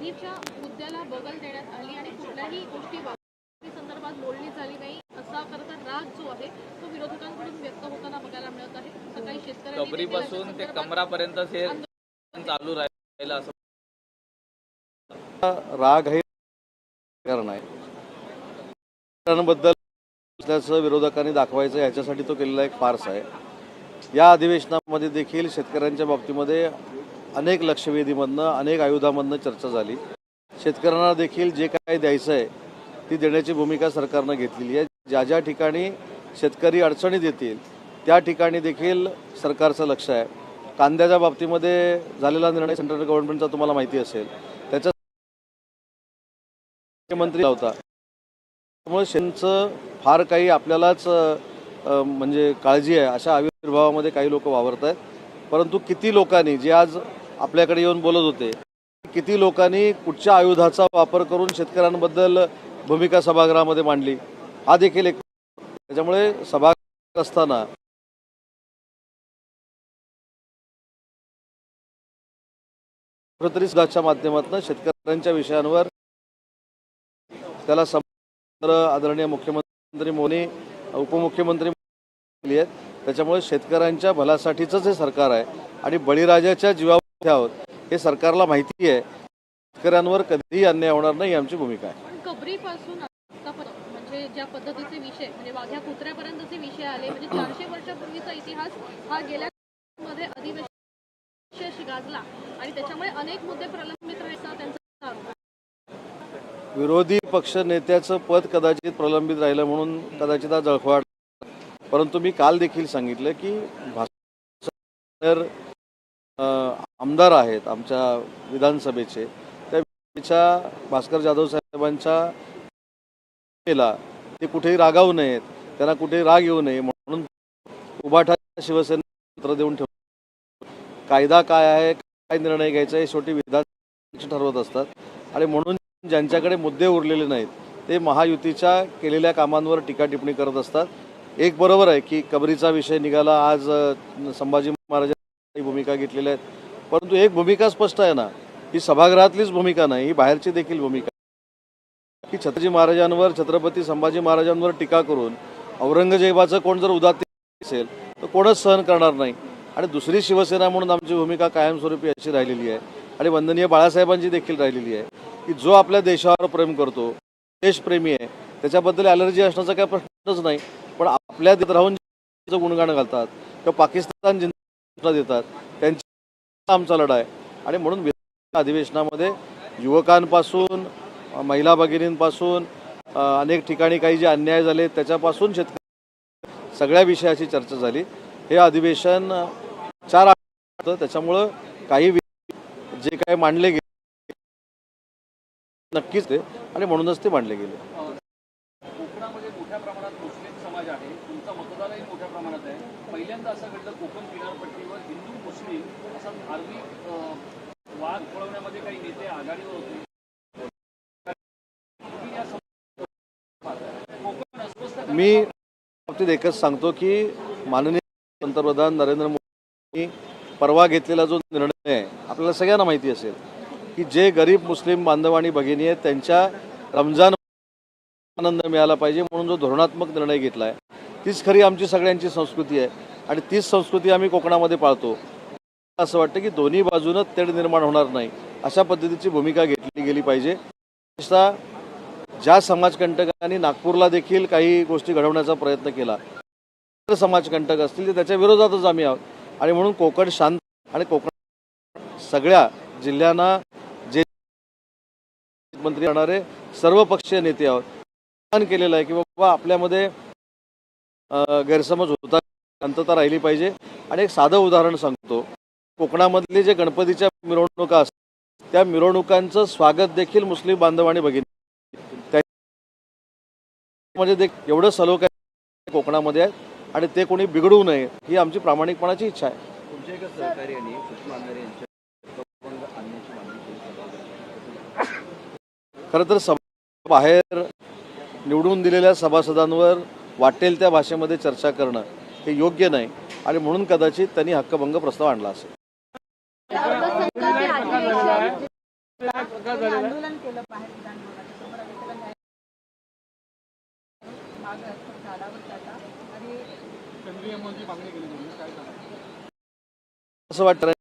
आधीच्या मुद्द्याला बगल देण्यात आली आणि कुठल्याही गोष्टी संदर्भात बोलणी झाली नाही असा खरं राग जो आहे तो विरोधकांकडून व्यक्त होताना बघायला मिळत आहे। सकाळी शेतकऱ्यांनी कबरीपासून ते कमरापर्यंत हे चालू राहिलं असं राग हे कारण आहे बद्दल असल्याचं विरोधकांनी दाखवायचं याच्यासाठी तो केलेला एक फार्स आहे। या अधिवेशनामध्ये देखील शेतकऱ्यांच्या बाबतीमध्ये अनेक लक्षवेधीमधनं अनेक आयुधामधनं चर्चा झाली। शेतकऱ्यांना देखील जे काही द्यायचं आहे ती देण्याची भूमिका सरकारनं घेतलेली आहे। ज्या ज्या ठिकाणी शेतकरी अडचणीत येतील त्या ठिकाणी देखील सरकारचं लक्ष आहे। कांद्याच्या बाबतीमध्ये झालेला निर्णय सेंट्रल गव्हर्नमेंटचा तुम्हाला माहिती असेल, त्याचा मंत्री होता, त्यामुळे शेतकऱ्यांचं फार काही आपल्यालाच म्हणजे काळजी आहे अशा आविर्भावामध्ये काही लोक वावरत आहेत। परंतु किती लोकांनी जे आज आपल्याकडे येऊन बोलत होते, किती लोकांनी कुठच्या आयुधाचा वापर करून शेतकऱ्यांबद्दल भूमिका सभागृहामध्ये मांडली हा देखील एक। त्याच्यामुळे सभागृहात असताना कुठेतरी माध्यमातून शेतकऱ्यांच्या विषयांवर त्याला आदरणीय मुख्यमंत्री मोदी उपमुख्यमंत्री आहेत, त्याच्यामुळे शेतकऱ्यांच्या भल्यासाठीच हे सरकार आहे आणि बळीराजाच्या जीवावर आहोत हे सरकारला माहिती आहे। शेतकऱ्यांवर कधीही अन्याय होणार नाही आमची भूमिका आहे। कबरीपासून म्हणजे ज्या पद्धतीचे विषय म्हणजे वाघ्या कुत्र्यापर्यंतचे विषय आले, म्हणजे 400 वर्षापूर्वीचा इतिहास हा गेल्या मध्ये अधिवेशनाशी गाजला आणि त्याच्यामुळे अनेक मुद्दे प्रलंबित राहायचा त्यांचा आरोप। विरोधी पक्ष नेत्याचं पद कदाचित प्रलंबित राहिलं म्हणून कदाचित हा जळखवाड, परंतु मी काल देखील सांगितलं की आमदार आहेत आमच्या विधानसभेचे, त्या भास्कर जाधव साहेबांच्या ते कुठेही रागावू नयेत, त्यांना कुठेही राग येऊ नये म्हणून उभाठा शिवसेना पत्र देऊन ठेवलं। कायदा काय आहे, काय निर्णय घ्यायचा हे शेवटी विधान ठरवत असतात आणि म्हणून ज्यांच्याकडे मुद्दे उरलेले नाहीत ते महायुतीच्या केलेल्या कामांवर टीका टिप्पणी करत असतात। एक बरोबर आहे की कबरीचा विषय निघाला, आज संभाजी महाराजांनी भूमिका घेतलेल्या आहेत, परंतु एक भूमिका स्पष्ट आहे ना, ही सभागृहातलीच भूमिका नाही, ही बाहेरची देखील भूमिका की छत्रपती संभाजी महाराजांवर टीका करून औरंगजेबाचं कोण जर उदात्त असेल तर कोणच सहन करणार नाही। आणि दुसरी शिवसेना म्हणून आमची भूमिका कायमस्वरूपी अशी राहिलेली आहे आणि वंदनीय बाळासाहेबांची देखील राहिलेली आहे की जो आपल्या देशावर प्रेम करतो, देशप्रेमी आहे, त्याच्याबद्दल ॲलर्जी असण्याचा काही प्रश्नच नाही, पण आपल्या देशात राहून गुणगाण घालतात किंवा पाकिस्तान जिंकला देतात त्यांचा आमचा लढा आहे। आणि म्हणून अधिवेशनामध्ये युवकांपासून महिला भगिनींपासून अनेक ठिकाणी काही जे अन्याय झाले त्याच्यापासून शेतकरी सगळ्या विषयाची चर्चा झाली। हे अधिवेशन 4 होतं, त्याच्यामुळं काही जे काही मांडले गेले नक्कीच ते आणि म्हणूनच ते मांडले गेले। कोकणामध्ये मोठ्या प्रमाणात मुस्लिम समाज आहे, तुमचा मतदारही मोठ्या प्रमाणात आहे। पहिल्यांदा असं घडलं कोकण किनारपट्टीवर हिंदू मुस्लिम असा धार्मिक वाद वळवण्यामध्ये काही नेते आघाडीवर होते। मी बाबतीत एकच सांगतो की माननीय पंतप्रधान नरेंद्र मोदी परवा घेतलेला जो निर्णय आहे आपल्याला सगळ्यांना माहिती असेल की जे गरीब मुस्लिम बांधव आणि भगिनी आहेत त्यांच्या रमजान आनंद मिळाला पाहिजे म्हणून जो धोरणात्मक निर्णय घेतला आहे तीच खरी आमची सगळ्यांची संस्कृती आहे आणि तीच संस्कृती आम्ही कोकणामध्ये पाळतो। असं वाटतं की दोन्ही बाजूनं तेढ निर्माण होणार नाही अशा पद्धतीची भूमिका घेतली गेली पाहिजे। ज्या समाजकंटकांनी नागपूरला देखील काही गोष्टी घडवण्याचा प्रयत्न केला, समाजकंटक असतील तर त्याच्या विरोधातच आम्ही आहोत आणि म्हणून कोकण शांत आणि कोकण सगळ्या जिल्ह्यांना जे मंत्री राहणारे सर्व पक्षीय नेते आहोत केलेलं आहे की बाबा आपल्यामध्ये गैरसमज होता, शांतता राहिली पाहिजे। आणि एक साधं उदाहरण सांगतो, कोकणामधले जे गणपतीच्या मिरवणुका असतात त्या मिरवणुकांचं स्वागत देखील मुस्लिम बांधव आणि भगिनी म्हणजे एवढं सलोख आहे कोकणामध्ये आहे आणि ते कोणी बिघडवू नये ही आमची प्रामाणिकपणाची इच्छा आहे। तुमच्या एका सहकार्याने खरं तर बाहेर निवडून दिलेल्या सभासदांवर वाटेल त्या भाषेमध्ये चर्चा करणं हे योग्य नाही आणि म्हणून कदाचित त्यांनी हक्कभंग प्रस्ताव आणला असेल। प्रकार झालेला आहे. आंदोलन केलं बाहेर विधानभवनाच्या समोर आणि त्याला न्याय मागं असं झाडावर जाता आणि केंद्रीय मंत्री मागणी केली तुम्ही काय सांगा? असं वाटतं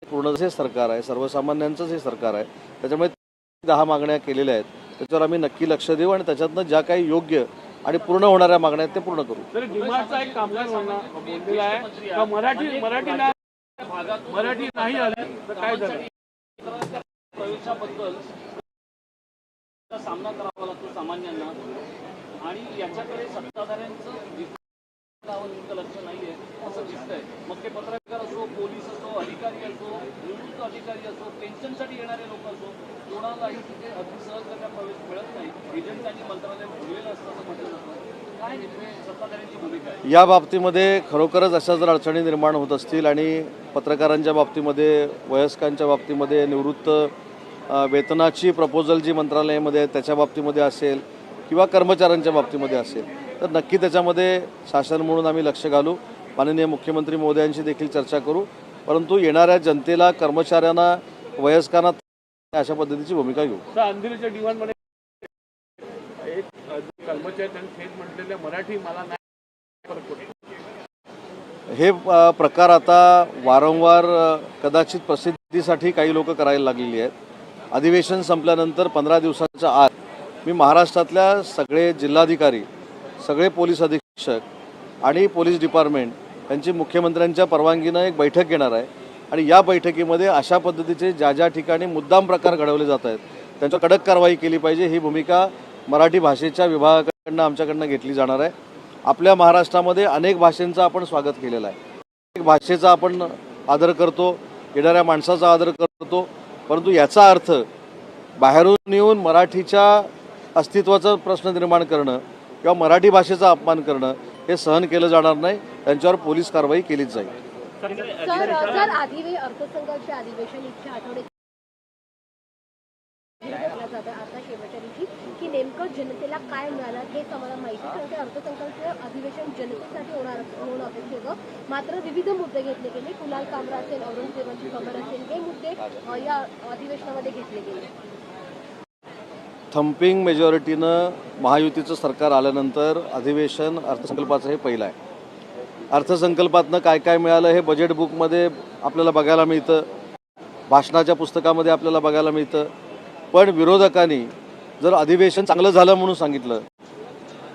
पूर्ण जे सरकार आहे सर्वसामान्यांचंच हे सरकार आहे, त्याच्यामुळे 10 मागण्या केलेल्या आहेत. त्याच्यावर आम्ही नक्की लक्ष देऊ आणि त्याच्यातनं ज्या काही योग्य आणि पूर्ण होणाऱ्या मागण्या आहेत ते पूर्ण करू. तर डिमांडचा एक कामगार बोललेला आहे का मराठी नाही आली तर काय झालं? प्रवेशाबद्दल सामना करावा लागतो सामान्यांना आणि याच्याकडे सत्ताधाऱ्यांचं तितकं लक्ष नाहीये असं दिसतंय. मग ते पत्रकार असो, पोलीस असो, अधिकारी असो, निवृत्त अधिकारी असो, पेन्शनसाठी येणारे लोक असो, कोणालाही तिथे अगदी सहजरित्या प्रवेश मिळत नाही. एजंटांनी मंत्रालय भरलेलं असतं असं म्हटलं जातं. काय नेमके सत्ताधाऱ्यांची भूमिका आहे या बाबतीमध्ये? खरोखरच अशा जर अडचणी निर्माण होत असतील आणि पत्रकारांच्या बाबतीमध्ये, वयस्कांच्या बाबतीमध्ये, निवृत्त वेतनाची प्रपोजल जी मंत्रालयामध्ये आहे त्याच्या बाबतीमध्ये असेल किंवा कर्मचाऱ्यांच्या बाबतीमध्ये असेल तर नक्की त्याच्यामध्ये शासन म्हणून आम्ही लक्ष घालू. माननीय मुख्यमंत्री महोदयांशी देखील चर्चा करू. परंतु येणाऱ्या जनतेला, कर्मचाऱ्यांना, वयस्कांना अशा पद्धतीची भूमिका घेऊ. अंधेरीच्या डिमांडमध्ये एक कर्मचारी त्यांनी थेट म्हटलेले मराठी मला नाही. हे प्रकार आता वारंवार कदाचित प्रसिद्धीसाठी काही लोक करायला लागलेली आहेत. अधिवेशन संपल्यानंतर 15 दिवसाच्या आत मी महाराष्ट्रातल्या सगळे जिल्हाधिकारी, सगळे पोलीस अधीक्षक आणि पोलीस डिपार्टमेंट यांची मुख्यमंत्र्यांच्या परवानगीनं एक बैठक घेणार आहे आणि या बैठकीमध्ये अशा पद्धतीचे ज्या ठिकाणी मुद्दाम प्रकार घडवले जात आहेत त्यांच्यावर कडक कारवाई केली पाहिजे. ही भूमिका मराठी भाषेच्या विभागाकडनं आमच्याकडनं घेतली जाणार आहे. आपल्या महाराष्ट्रामध्ये अनेक भाषांचं आपण स्वागत केलेलं आहे. अनेक भाषेचा आपण आदर करतो, येणाऱ्या माणसाचा आदर करतो. परंतु याचा अर्थ बाहेरून येऊन मराठीच्या अस्तित्वाचा प्रश्न निर्माण करणं किंवा मराठी भाषेचा अपमान करणं हे सहन केलं जाणार नाही. त्यांच्यावर पोलीस कारवाई केलीच जाईल. सर अर्थसंकल्पाचे अधिवेशन इथच्या आठवड्यात आता शेवटच्या दिवशी की नेमकं जनतेला काय मिळालं हेच आम्हाला माहिती. कारण ते अर्थसंकल्प अधिवेशन जनतेसाठी होणं अपेक्षित होतं. मात्र विविध मुद्दे घेतले गेले. कुणाल कामरा असेल, औरंगजेबाची खबर असेल, हे मुद्दे या अधिवेशनामध्ये घेतले गेले. थम्पिंग मेजॉरिटीनं महायुतीचं सरकार आल्यानंतर अधिवेशन अर्थसंकल्पाचं हे पहिलं आहे. अर्थसंकल्पातनं काय काय मिळालं हे बजेट बुकमध्ये आपल्याला बघायला मिळतं, भाषणाच्या पुस्तकामध्ये आपल्याला बघायला मिळतं. पण विरोधकांनी जर अधिवेशन चांगलं झालं म्हणून सांगितलं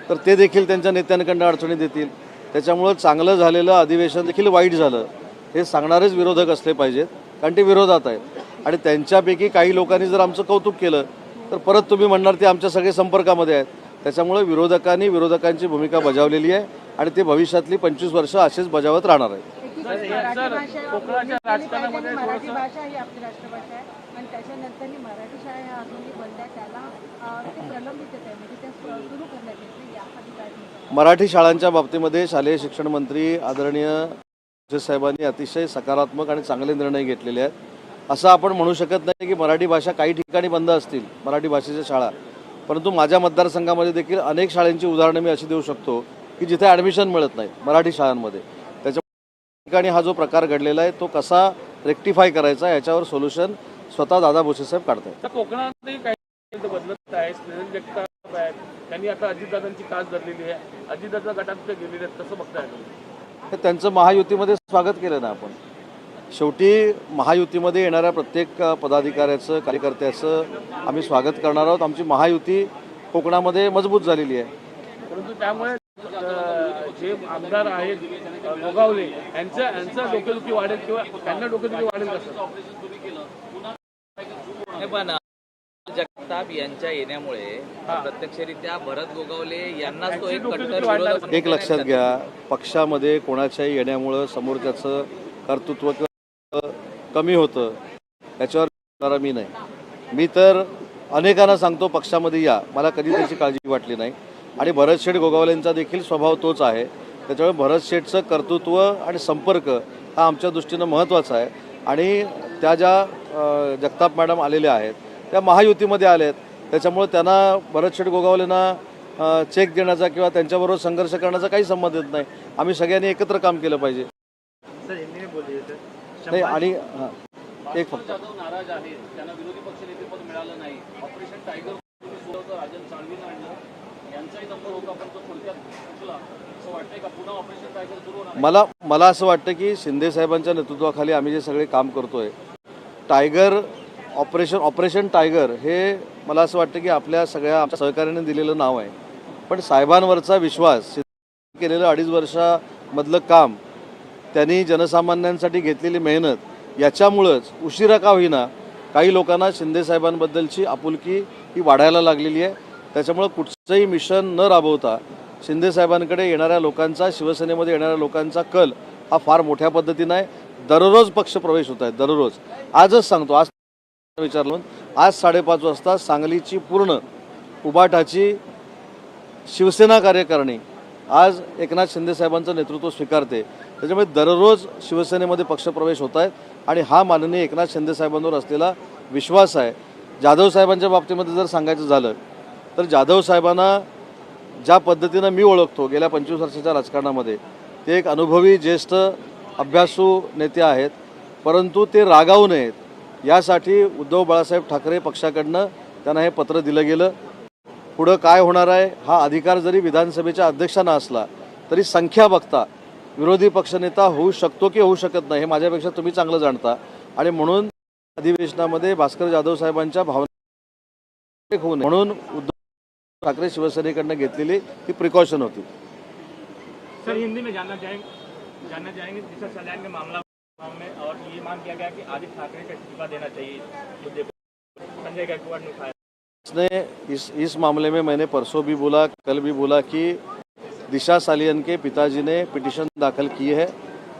तर ते देखील त्यांच्या नेत्यांकडनं अडचणी देतील. त्याच्यामुळं चांगलं झालेलं अधिवेशन देखील वाईट झालं हे सांगणारेच विरोधक असले पाहिजेत, कारण ते विरोधात आहेत. आणि त्यांच्यापैकी काही लोकांनी जर आमचं कौतुक केलं तर परत तुम्ही म्हणणार ते आमच्या सगळे संपर्कामध्ये आहेत. त्याच्यामुळे विरोधकांनी विरोधकांची भूमिका बजावलेली आहे आणि ते भविष्यातली 25 वर्ष असेच बजावत राहणार आहेत. कोकणाच्या राजकारणामध्ये मराठी भाषा ही आपली राष्ट्रभाषा आहे आणि त्याच्यानंतर मराठी शाळा ह्या अजूनही बंद आहे. त्याला ते प्रलंबित आहे, म्हणजे त्या सुरू करण्यात येते. यासाठी काय मराठी शाळांच्या बाबतीमध्ये शालेय शिक्षण मंत्री आदरणीय साहेबांनी अतिशय सकारात्मक आणि चांगले निर्णय घेतलेले आहेत. असं आपण म्हणू शकत नाही की मराठी भाषा काही ठिकाणी बंद असतील, मराठी भाषेच्या शाळा. परंतु माझ्या मतदारसंघामध्ये देखील अनेक शाळांची उदाहरणं मी अशी देऊ शकतो की जिथे ॲडमिशन मिळत नाही मराठी शाळांमध्ये. त्याच्या ठिकाणी हा जो प्रकार घडलेला आहे तो कसा रेक्टिफाय करायचा याच्यावर सोल्युशन स्वतः दादा भुसेसाहेब काढत आहेत. कोकणातही काही बदलत आहे. स्नेहल जगताप आहेत, त्यांनी आता अजितदादांची कास धरलेली आहे. अजितदादा गटात गेलेले आहेत, कसं बघताय? हे त्यांचं महायुतीमध्ये स्वागत केलं ना आपण. शेवटी महायुतीमध्ये येणाऱ्या प्रत्येक पदाधिकाऱ्याचं, कार्यकर्त्याचं आम्ही स्वागत करणार आहोत. आमची महायुती कोकणामध्ये मजबूत झालेली आहे. परंतु त्यामुळे जे आमदार आहेत गोगावले यांचं डोकेदुखी वाढेल किंवा त्यांना डोकेदुखी वाढेल कसं? पण जगताप यांच्या येण्यामुळे प्रत्यक्षरित्या भरत गोगावले यांनाच तो एक कट्टर विरोधक. एक लक्षात घ्या, पक्षामध्ये कोणाच्याही येण्यामुळं समोरच्याचं कर्तृत्व कमी होतं याच्यावर बोलणारा मी नाही. मी तर अनेकांना सांगतो पक्षामध्ये या, मला कधी त्याची काळजी वाटली नाही. आणि भरत शेठ गोगावलेंचा देखील स्वभाव तोच आहे. त्याच्यामुळे भरत शेठचं कर्तृत्व आणि संपर्क हा आमच्या दृष्टीनं महत्त्वाचा आहे. आणि त्या ज्या जगताप मॅडम आलेल्या आहेत त्या महायुतीमध्ये आल्या आहेत. त्याच्यामुळे त्यांना भरत शेठ गोगावलेंना चेक देण्याचा किंवा त्यांच्याबरोबर संघर्ष करण्याचा काही संबंध येत नाही. आम्ही सगळ्यांनी एकत्र काम केलं पाहिजे. नाही आणि एक फक्त. जाधव नाराज आहेत, त्यांना विरोधी पक्षनेतेपद मिळालं नाही. ऑपरेशन टायगर राजन साळवीनं आणलं, यांचाही नंबर होता पण तो थोडक्यात चुकला. असं वाटतंय का पुन्हा ऑपरेशन टायगर सुरू होणार? मला असं वाटतं की शिंदे साहेबांच्या नेतृत्वाखाली आम्ही जे सगळे काम करतोय, टायगर ऑपरेशन टायगर हे मला असं वाटतं की आपल्या सगळ्या आमच्या सहकार्याने दिलेलं नाव आहे. पण साहेबांवरचा विश्वास, केलेलं 2.5 वर्षामधलं काम, त्यांनी जनसामान्यांसाठी घेतलेली मेहनत, याच्यामुळंच उशिरा का होईना काही लोकांना शिंदे साहेबांबद्दलची आपुलकी ही वाढायला लागलेली आहे. त्याच्यामुळं कुठचंही मिशन न राबवता शिंदे साहेबांकडे येणाऱ्या लोकांचा, शिवसेनेमध्ये येणाऱ्या लोकांचा कल हा फार मोठ्या पद्धतीनं आहे. दररोज पक्षप्रवेश होत आहेत, दररोज. आजच सांगतो, आज विचारलं, आज 5:30 वाजता सांगलीची पूर्ण उबाटाची शिवसेना कार्यकारिणी आज एकनाथ शिंदे साहेबांचं नेतृत्व स्वीकारते. त्याच्यामुळे दररोज शिवसेनेमध्ये पक्षप्रवेश होत आहेत आणि हा माननीय एकनाथ शिंदे साहेबांवर असलेला विश्वास आहे. जाधव साहेबांच्या बाबतीमध्ये जर सांगायचं झालं तर जाधव साहेबांना ज्या पद्धतीनं मी ओळखतो गेल्या 25 वर्षाच्या राजकारणामध्ये, ते एक अनुभवी ज्येष्ठ अभ्यासू नेते आहेत. परंतु ते रागावू नयेत यासाठी उद्धव बाळासाहेब ठाकरे पक्षाकडनं त्यांना हे पत्र दिलं गेलं. पुढं काय होणार आहे हा अधिकार जरी विधानसभेच्या अध्यक्षांना असला तरी संख्या बघता विरोधी पक्षनेता होऊ शकतो की होऊ शकत नाही हे माझ्यापेक्षा तुम्ही चांगलं जाणता. आणि म्हणून अधिवेशनामध्ये भास्कर जाधव साहेबांच्या भावना होऊ नये म्हणून उद्धव ठाकरे शिवसेनेकडनं घेतलेली ती प्रिकॉशन होती. सर हिंदी में जानना चाहेंगे जिस सल्यान के मामला में और ये मांग किया गया कि आदित्य ठाकरे का इस्तीफा देना चाहिए मुद्दे पर संजय गायकवाड़ ने उठाया. इस मामले में मैंने परसों भी बोला, कल भी बोला कि दिशा सालियन के पिताजी ने पिटीशन दाखिल की है.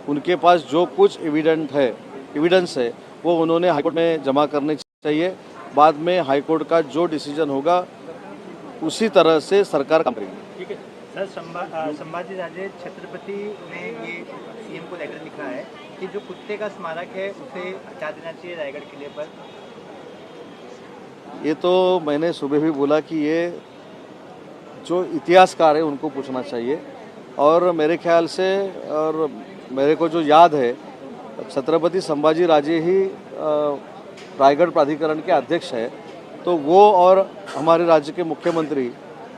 उनके पास जो कुछ एविडेंस है वो उन्होंने हाईकोर्ट में जमा करने चाहिए. बाद में हाईकोर्ट का जो डिसीजन होगा उसी तरह से सरकार काम करेगी. ठीक है सर. संभाजी राजे छत्रपति ने ये सीएम को लेटर लिखा है कि जो कुत्ते का स्मारक है उसे हटा देना चाहिए रायगढ़ किले पर. ये तो मैंने सुबह भी बोला कि ये जो इतिहासकार है उनको पूछना चाहिए. और मेरे ख्याल से और मेरे को जो याद है छत्रपति संभाजी राजे ही रायगढ़ प्राधिकरण के अध्यक्ष है. तो वो और हमारे राज्य के मुख्यमंत्री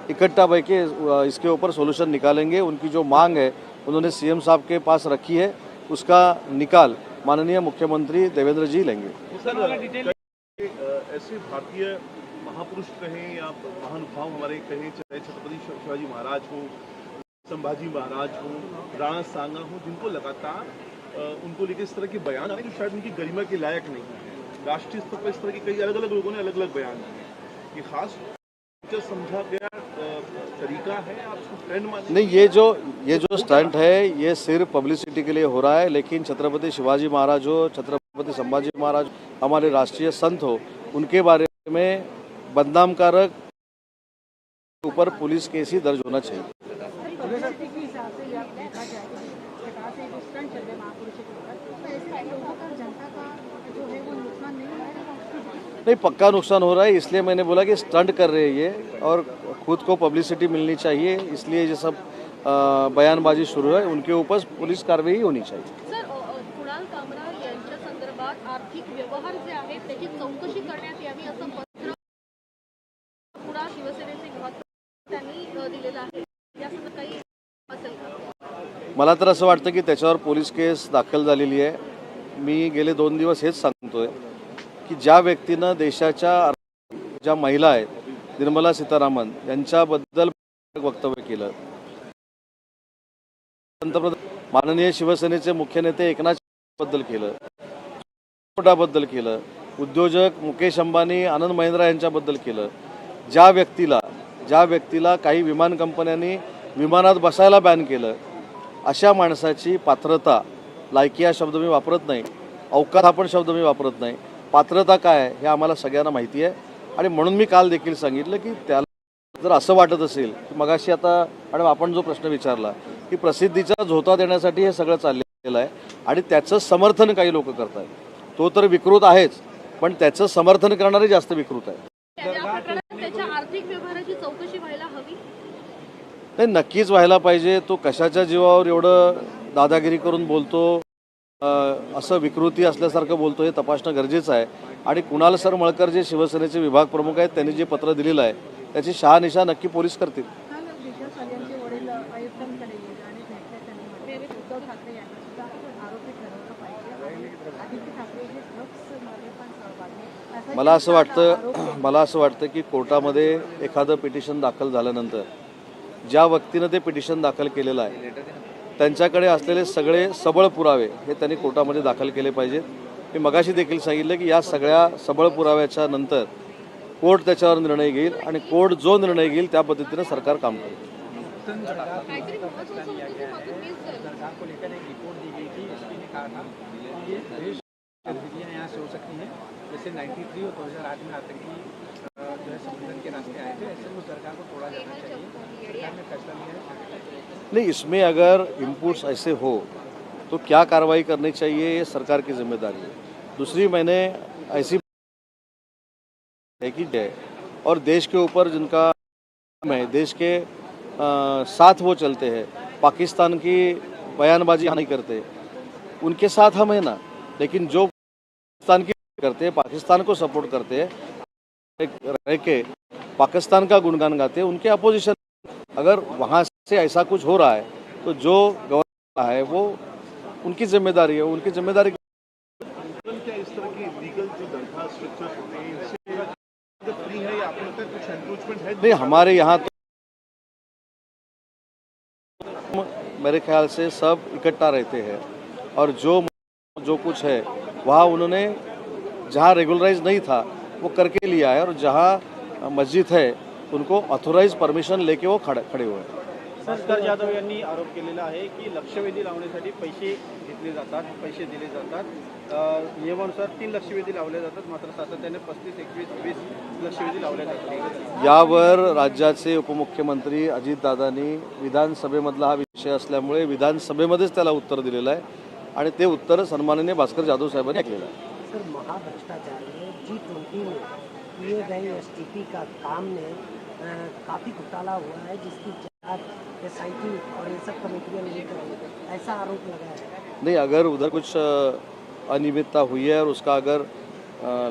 इकट्ठा बैठ के इसके ऊपर सॉल्यूशन निकालेंगे. उनकी जो मांग है उन्होंने सीएम साहब के पास रखी है, उसका निकाल माननीय मुख्यमंत्री देवेंद्र जी लेंगे. ऐसे भारतीय महापुरुष कहें या महानुभाव हमारे कहें, चाहे छत्रपति शिवाजी महाराज हो, संभाजी महाराज हो, राणा सांगा हो, जिनको लगातार उनको लेकर इस तरह के बयान आ रहे हैं जो शायद उनकी गरिमा के लायक नहीं है. राष्ट्रीय स्तर पर इस तरह के कई अलग अलग लोगों ने अलग अलग बयान दिए. ये खास समझा गया तरीका है, आप उसको ट्रेंड मानते? नहीं, ये जो स्टंट है ये सिर्फ पब्लिसिटी के लिए हो रहा है. लेकिन छत्रपति शिवाजी महाराज हो, छत्रपति संभाजी महाराज हमारे राष्ट्रीय संत हो, उनके बारे में बदनामकारक ऊपर पुलिस केस ही दर्ज होना चाहिए. नहीं, पक्का नुकसान हो रहा है. इसलिए मैंने बोला कि स्टंट कर रहे हैं ये और खुद को पब्लिसिटी मिलनी चाहिए, इसलिए ये सब बयानबाजी शुरू है. उनके ऊपर पुलिस कार्रवाई होनी चाहिए. सर कुणाल कामरा यांच्या संदर्भात आर्थिक व्यवहार जे आहेत त्याची चौकशी करण्यात यावी असं पत्र कुणाल शिवसेनेचे त्यांनी दिलेलं आहे. या संदर्भात काही असेल का? मला तर असं वाटतं की त्याच्यावर पोलीस केस दाखल झालेली आहे. मी गेले 2 दिवस हेच सांगतोय की ज्या व्यक्तीनं देशाच्या ज्या महिला आहेत निर्मला सीतारामन यांच्याबद्दल वक्तव्य केलं, पंतप्रधान माननीय शिवसेनेचे मुख्य नेते एकनाथ बद्दल केलं, बद्दल केलं, उद्योजक मुकेश अंबानी आनंद महिंद्रा यांच्याबद्दल केलं, ज्या व्यक्तीला काही विमान कंपन्यांनी विमानात बसायला बॅन केलं, अशा माणसाची पात्रता, लायकी हा शब्द मी वापरत नाही, अवकात हा पण शब्द मी वापरत नाही, पात्रता काय आहे हे आम्हाला सगळ्यांना माहिती आहे. आणि म्हणून मी काल देखील सांगितलं की त्याला जर असं वाटत असेल की मगाशी आता आणि आपण जो प्रश्न विचारला की प्रसिद्धीचा झोता देण्यासाठी हे सगळं चाललेलं आहे आणि त्याचं समर्थन काही लोक करत आहेत, तो तर विकृत आहेच, पण त्याचं समर्थन करणारे जास्त विकृत आहे. त्याच्या आर्थिक व्यवहाराची चौकशी व्हायला हवी. नाही, नक्कीच व्हायला पाहिजे. तो कशाच्या जीवावर एवढं दादागिरी करून बोलतो असं विकृती असल्यासारखं बोलतो हे तपासणं गरजेचं आहे. आणि कुणाल सर मळकर जे शिवसेनेचे विभाग प्रमुख आहेत त्यांनी जे पत्र दिलेलं आहे त्याची शहानिशा नक्की पोलीस करतील. काल दिशा सालियांचे वडील आयुक्तांकडे गेले आणि भेटले. त्यांनी म्हटले की उद्धव ठाकरे यांना सुद्धा आरोपी ठरवलं पाहिजे आणि आदित्य ठाकरे हे ड्रग्समध्ये पण सहभागी आहे. मला असं वाटतं की कोर्टामध्ये एखादं पिटिशन दाखल झाल्यानंतर ज्या व्यक्तीनं ते पिटिशन दाखल केलेलं आहे त्यांच्याकडे असलेले सगळे सबळ पुरावे हे त्यांनी कोर्टामध्ये दाखल केले पाहिजेत. मी मगाशी देखील सांगितलं की या सगळ्या सबळ पुराव्याच्या नंतर कोर्ट त्याच्यावर निर्णय घेईल आणि कोर्ट जो निर्णय घेईल त्या पद्धतीनं सरकार काम करेल. काहीतरी महत्त्वाचं होतं की मागून वीस सरकार को लेकर एक रिपोर्ट दी गई थी इसमें ने कहा था कि ये देश गतिविधियाँ यहाँ से हो सकती हैं जैसे 93 और 2008 में आतंकी जो है संबंधन के रास्ते आए थे, ऐसे में सरकार को तोड़ा जाना चाहिए. सरकार ने फैसला लिया है. नहीं, इसमें अगर इनपुट्स ऐसे हो तो क्या कार्रवाई करनी चाहिए ये सरकार की जिम्मेदारी है. दूसरी मैंने ऐसी है कि है और देश के ऊपर जिनका है देश के साथ वो चलते हैं, पाकिस्तान की बयानबाजी नहीं करते, उनके साथ हम है ना. लेकिन जो पाकिस्तान की करते हैं, पाकिस्तान को सपोर्ट करते हैं, रह के पाकिस्तान का गुणगान गाते हैं, उनके अपोजिशन. अगर वहाँ से ऐसा कुछ हो रहा है तो जो गवर्नमेंट है वो उनकी जिम्मेदारी है, उनकी जिम्मेदारी. क्या इस तरह की लीगल जो दरखास्त स्ट्रक्चर्स होते हैं इससे फ्री है या आपको लगता है कुछ एनक्रोचमेंट है? नहीं, हमारे यहाँ तो मेरे ख्याल से सब इकट्ठा रहते हैं और जो कुछ है वहाँ उन्होंने जहाँ रेगुलराइज नहीं था वो करके लिया है और जहाँ मस्जिद है उनको ऑथोराइज परमिशन लेके वो खड़े हुए हैं. भास्कर जाधव यांनी आरोप केलेला आहे की लक्षवेधी लावण्यासाठी पैसे घेतले जातात, पैसे दिले जातात. नियमानुसार 3 लक्षवेधी लावले जातात, मात्र सातत्याने 35, 21, 20 लक्षवेधी लावले जातात. यावर राज्याचे उपमुख्यमंत्री अजितदादांनी विधानसभेमधला हा विषय असल्यामुळे विधानसभेमध्येच त्याला उत्तर दिलेलं आहे आणि ते उत्तर सन्माननीय भास्कर जाधव साहेबांनी ऐकलेलं आहे. सर, महाभ्रष्टाचार में G20 में किए गए STP का काम में काफ़ी घोटाला हुआ है जिसकी जांच SIT और ये सब कमेटियाँ नहीं कर रही, ऐसा आरोप लगा है. नहीं, अगर उधर कुछ अनियमितता हुई है और उसका अगर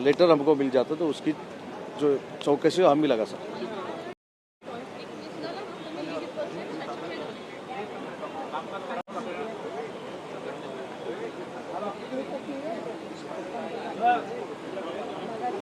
लेटर हमको मिल जाता तो उसकी जो चौकसी हम भी लगा सकते हैं. झालं